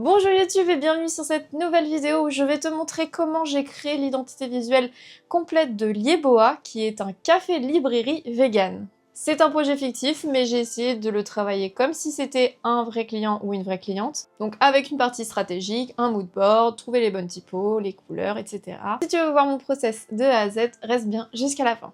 Bonjour YouTube et bienvenue sur cette nouvelle vidéo où je vais te montrer comment j'ai créé l'identité visuelle complète de Lieboa, qui est un café-librairie vegan. C'est un projet fictif, mais j'ai essayé de le travailler comme si c'était un vrai client ou une vraie cliente. Donc avec une partie stratégique, un mood board, trouver les bonnes typos, les couleurs, etc. Si tu veux voir mon process de A à Z, reste bien jusqu'à la fin.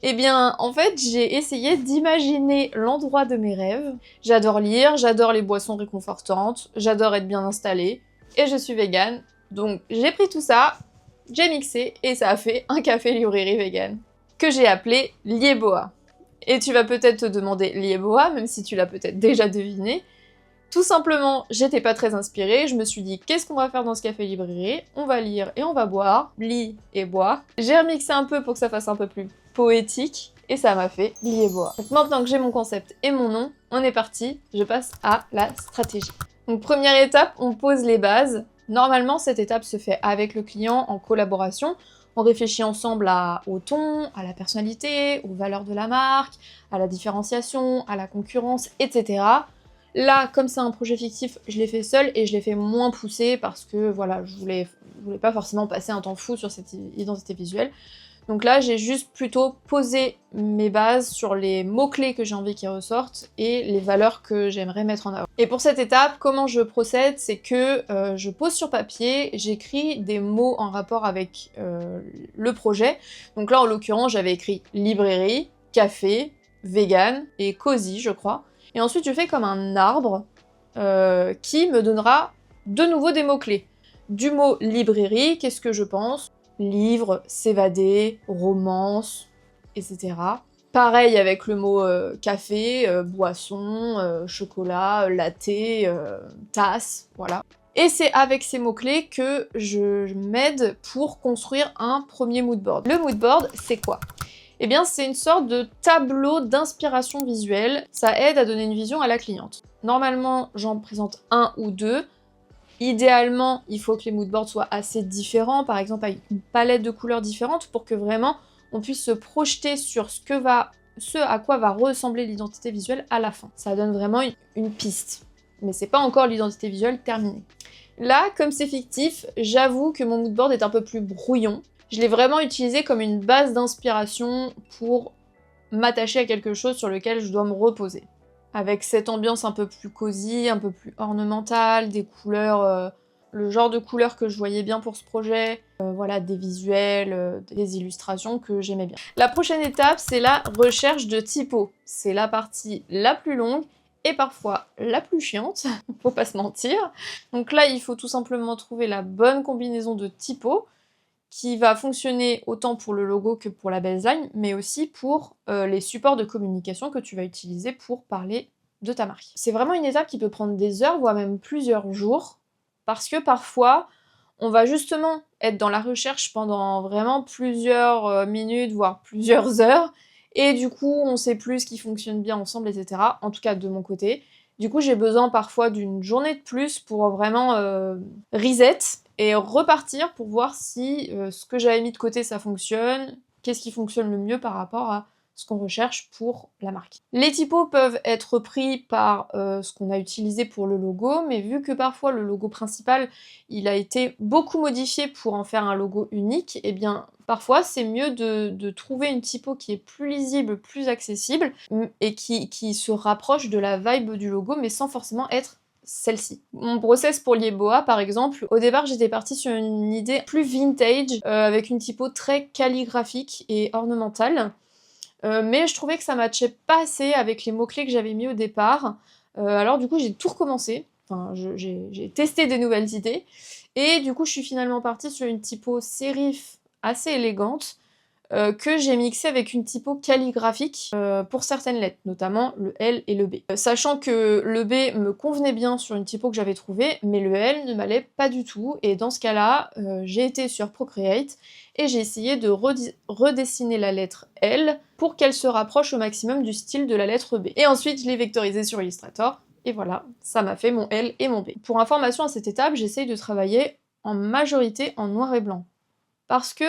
Eh bien, en fait, j'ai essayé d'imaginer l'endroit de mes rêves. J'adore lire, j'adore les boissons réconfortantes, j'adore être bien installée, et je suis végane. Donc j'ai pris tout ça, j'ai mixé, et ça a fait un café-librairie vegan, que j'ai appelé Lieboa. Et tu vas peut-être te demander Lieboa, même si tu l'as peut-être déjà deviné. Tout simplement, j'étais pas très inspirée, je me suis dit qu'est-ce qu'on va faire dans ce café-librairie? On va lire et on va boire, lit et boire. J'ai remixé un peu pour que ça fasse un peu plus poétique, et ça m'a fait Lieboa. Donc maintenant que j'ai mon concept et mon nom, on est parti, je passe à la stratégie. Donc première étape, on pose les bases. Normalement, cette étape se fait avec le client en collaboration. On réfléchit ensemble au ton, à la personnalité, aux valeurs de la marque, à la différenciation, à la concurrence, etc. Là, comme c'est un projet fictif, je l'ai fait seul et je l'ai fait moins poussé parce que voilà, je voulais pas forcément passer un temps fou sur cette identité visuelle. Donc là, j'ai juste plutôt posé mes bases sur les mots-clés que j'ai envie qu'ils ressortent et les valeurs que j'aimerais mettre en avant. Et pour cette étape, comment je procède, c'est que je pose sur papier, j'écris des mots en rapport avec le projet. Donc là, en l'occurrence, j'avais écrit librairie, café, vegan et cosy, je crois. Et ensuite, je fais comme un arbre qui me donnera de nouveau des mots-clés. Du mot librairie, qu'est-ce que je pense? Livre, s'évader, romance, etc. Pareil avec le mot café, boisson, chocolat, latte, tasse, voilà. Et c'est avec ces mots-clés que je m'aide pour construire un premier mood board. Le mood board, c'est quoi? Eh bien, c'est une sorte de tableau d'inspiration visuelle. Ça aide à donner une vision à la cliente. Normalement, j'en présente un ou deux. Idéalement, il faut que les moodboards soient assez différents, par exemple avec une palette de couleurs différentes, pour que vraiment on puisse se projeter sur ce à quoi va ressembler l'identité visuelle à la fin. Ça donne vraiment une piste. Mais c'est pas encore l'identité visuelle terminée. Là, comme c'est fictif, j'avoue que mon moodboard est un peu plus brouillon. Je l'ai vraiment utilisé comme une base d'inspiration pour m'attacher à quelque chose sur lequel je dois me reposer. Avec cette ambiance un peu plus cosy, un peu plus ornementale, des couleurs, le genre de couleurs que je voyais bien pour ce projet, voilà, des visuels, des illustrations que j'aimais bien. La prochaine étape, c'est la recherche de typos. C'est la partie la plus longue et parfois la plus chiante, faut pas se mentir. Donc là, il faut tout simplement trouver la bonne combinaison de typos qui va fonctionner autant pour le logo que pour la baseline, mais aussi pour les supports de communication que tu vas utiliser pour parler de ta marque. C'est vraiment une étape qui peut prendre des heures, voire même plusieurs jours, parce que parfois, on va justement être dans la recherche pendant vraiment plusieurs minutes, voire plusieurs heures, et du coup, on sait plus ce qui fonctionne bien ensemble, etc. En tout cas, de mon côté. Du coup, j'ai besoin parfois d'une journée de plus pour vraiment reset, et repartir pour voir si ce que j'avais mis de côté ça fonctionne, qu'est-ce qui fonctionne le mieux par rapport à ce qu'on recherche pour la marque. Les typos peuvent être pris par ce qu'on a utilisé pour le logo, mais vu que parfois le logo principal il a été beaucoup modifié pour en faire un logo unique, et bien parfois c'est mieux de trouver une typo qui est plus lisible, plus accessible, et qui se rapproche de la vibe du logo, mais sans forcément être celle-ci. Mon process pour Lieboa, par exemple, au départ j'étais partie sur une idée plus vintage, avec une typo très calligraphique et ornementale, mais je trouvais que ça matchait pas assez avec les mots-clés que j'avais mis au départ, alors du coup j'ai tout recommencé, enfin j'ai testé des nouvelles idées, et du coup je suis finalement partie sur une typo serif assez élégante, que j'ai mixé avec une typo calligraphique pour certaines lettres, notamment le L et le B. Sachant que le B me convenait bien sur une typo que j'avais trouvée, mais le L ne m'allait pas du tout, et dans ce cas-là, j'ai été sur Procreate, et j'ai essayé de redessiner la lettre L pour qu'elle se rapproche au maximum du style de la lettre B. Et ensuite, je l'ai vectorisé sur Illustrator, et voilà, ça m'a fait mon L et mon B. Pour information à cette étape, j'essaye de travailler en majorité en noir et blanc. Parce que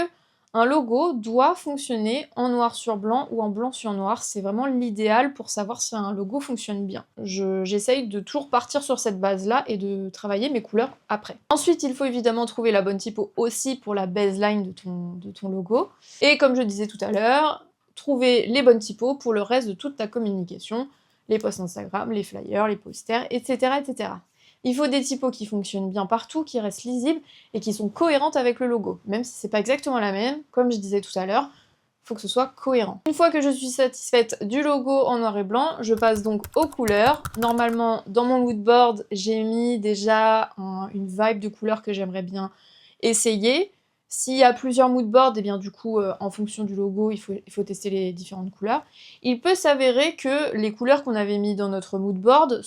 Un logo doit fonctionner en noir sur blanc ou en blanc sur noir, c'est vraiment l'idéal pour savoir si un logo fonctionne bien. J'essaye de toujours partir sur cette base-là et de travailler mes couleurs après. Ensuite, il faut évidemment trouver la bonne typo aussi pour la baseline de ton logo. Et comme je disais tout à l'heure, trouver les bonnes typos pour le reste de toute ta communication, les posts Instagram, les flyers, les posters, etc. etc. Il faut des typos qui fonctionnent bien partout, qui restent lisibles et qui sont cohérentes avec le logo. Même si c'est pas exactement la même, comme je disais tout à l'heure, il faut que ce soit cohérent. Une fois que je suis satisfaite du logo en noir et blanc, je passe donc aux couleurs. Normalement, dans mon mood board, j'ai mis déjà une vibe de couleurs que j'aimerais bien essayer. S'il y a plusieurs mood boards, et bien du coup, en fonction du logo, il faut tester les différentes couleurs. Il peut s'avérer que les couleurs qu'on avait mis dans notre mood board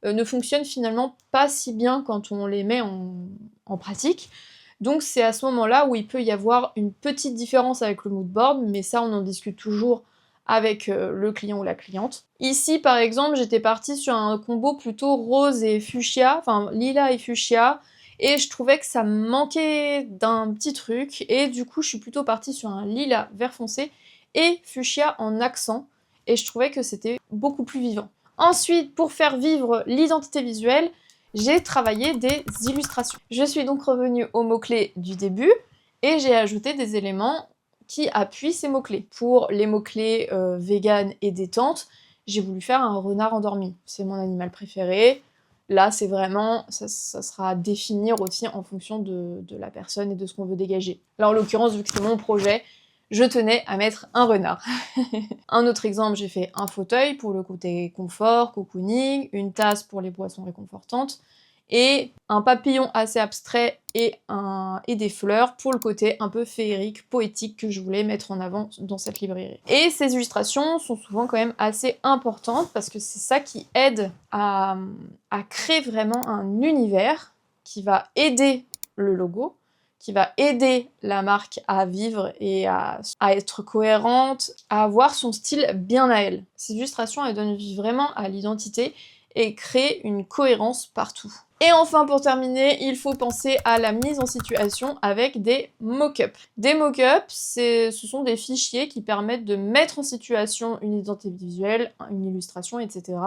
ne fonctionnent finalement pas si bien quand on les met en pratique. Donc c'est à ce moment-là où il peut y avoir une petite différence avec le mood board, mais ça on en discute toujours avec le client ou la cliente. Ici par exemple, j'étais partie sur un combo plutôt rose et fuchsia, enfin lilas et fuchsia, et je trouvais que ça manquait d'un petit truc, et du coup je suis plutôt partie sur un lilas vert foncé et fuchsia en accent, et je trouvais que c'était beaucoup plus vivant. Ensuite, pour faire vivre l'identité visuelle, j'ai travaillé des illustrations. Je suis donc revenue aux mots-clés du début et j'ai ajouté des éléments qui appuient ces mots-clés. Pour les mots-clés vegan et détente, j'ai voulu faire un renard endormi. C'est mon animal préféré. Là, c'est vraiment, ça sera à définir aussi en fonction de la personne et de ce qu'on veut dégager. Là, en l'occurrence, vu que c'est mon projet, je tenais à mettre un renard. Un autre exemple, j'ai fait un fauteuil pour le côté confort, cocooning, une tasse pour les boissons réconfortantes, et un papillon assez abstrait et des fleurs pour le côté un peu féerique, poétique que je voulais mettre en avant dans cette librairie. Et ces illustrations sont souvent quand même assez importantes parce que c'est ça qui aide à créer vraiment un univers qui va aider le logo, qui va aider la marque à vivre et à être cohérente, à avoir son style bien à elle. Ces illustrations, elles donnent vie vraiment à l'identité et créent une cohérence partout. Et enfin, pour terminer, il faut penser à la mise en situation avec des mock-ups. Des mock-ups, ce sont des fichiers qui permettent de mettre en situation une identité visuelle, une illustration, etc.,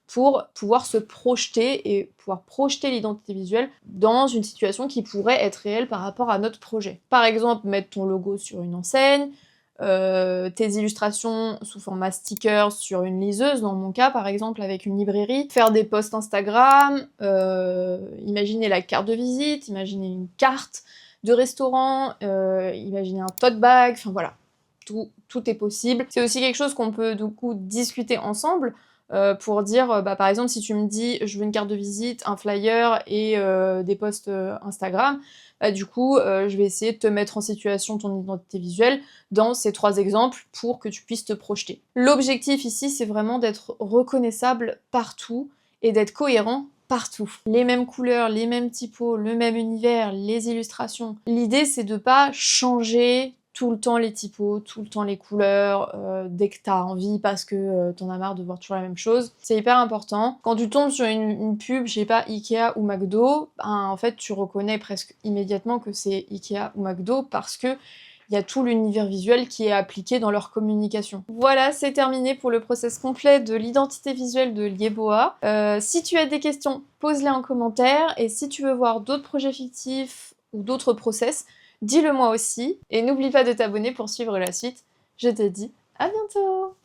pour pouvoir se projeter et pouvoir projeter l'identité visuelle dans une situation qui pourrait être réelle par rapport à notre projet. Par exemple, mettre ton logo sur une enseigne, tes illustrations sous format stickers sur une liseuse, dans mon cas par exemple avec une librairie, faire des posts Instagram, imaginer la carte de visite, imaginer une carte de restaurant, imaginer un tote bag, enfin voilà, tout est possible. C'est aussi quelque chose qu'on peut du coup discuter ensemble, pour dire, par exemple, si tu me dis « je veux une carte de visite, un flyer et des posts Instagram », du coup, je vais essayer de te mettre en situation ton identité visuelle dans ces 3 exemples pour que tu puisses te projeter. L'objectif ici, c'est vraiment d'être reconnaissable partout et d'être cohérent partout. Les mêmes couleurs, les mêmes typos, le même univers, les illustrations. L'idée, c'est de pas changer tout le temps les typos, tout le temps les couleurs, dès que t'as envie parce que t'en as marre de voir toujours la même chose. C'est hyper important. Quand tu tombes sur une pub, je sais pas, Ikea ou McDo, en fait tu reconnais presque immédiatement que c'est Ikea ou McDo parce que il y a tout l'univers visuel qui est appliqué dans leur communication. Voilà, c'est terminé pour le process complet de l'identité visuelle de Lieboa. Si tu as des questions, pose-les en commentaire, et si tu veux voir d'autres projets fictifs ou d'autres process, dis-le moi aussi, et n'oublie pas de t'abonner pour suivre la suite. Je te dis à bientôt!